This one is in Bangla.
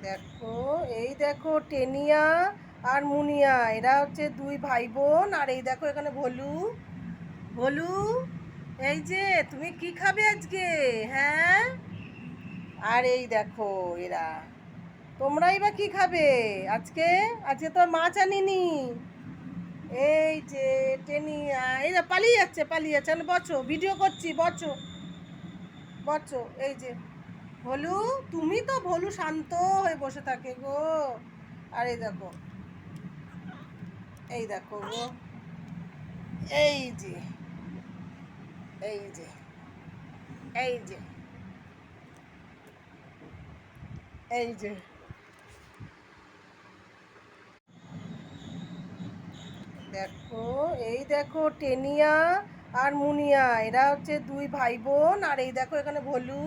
দেখো, এই দেখো টেনিয়া আর মুনিয়া, এরা হচ্ছে দুই ভাই বোন। আর এই দেখো এখানে ভলু। ভলু, এই যে তুমি কি খাবে আজকে? হ্যাঁ, আর এই দেখো এরা, তোমরাই বা কি খাবে আজকে? আজকে তো মাছ আনিনি। এই যে টেনিয়া, এই যে পালিয়ে যাচ্ছে, আমি বচো, ভিডিও করছি, বচো বচো। এই যে ভলু, তুমি তো ভলু শান্ত হয়ে বসে থাকে গো। আর এই দেখো গো, এই যে এই যে এই যে এই যে দেখো, এই দেখো টেনিয়া আর মুনিয়া, এরা হচ্ছে দুই ভাই বোন। আর এই দেখো এখানে ভলু।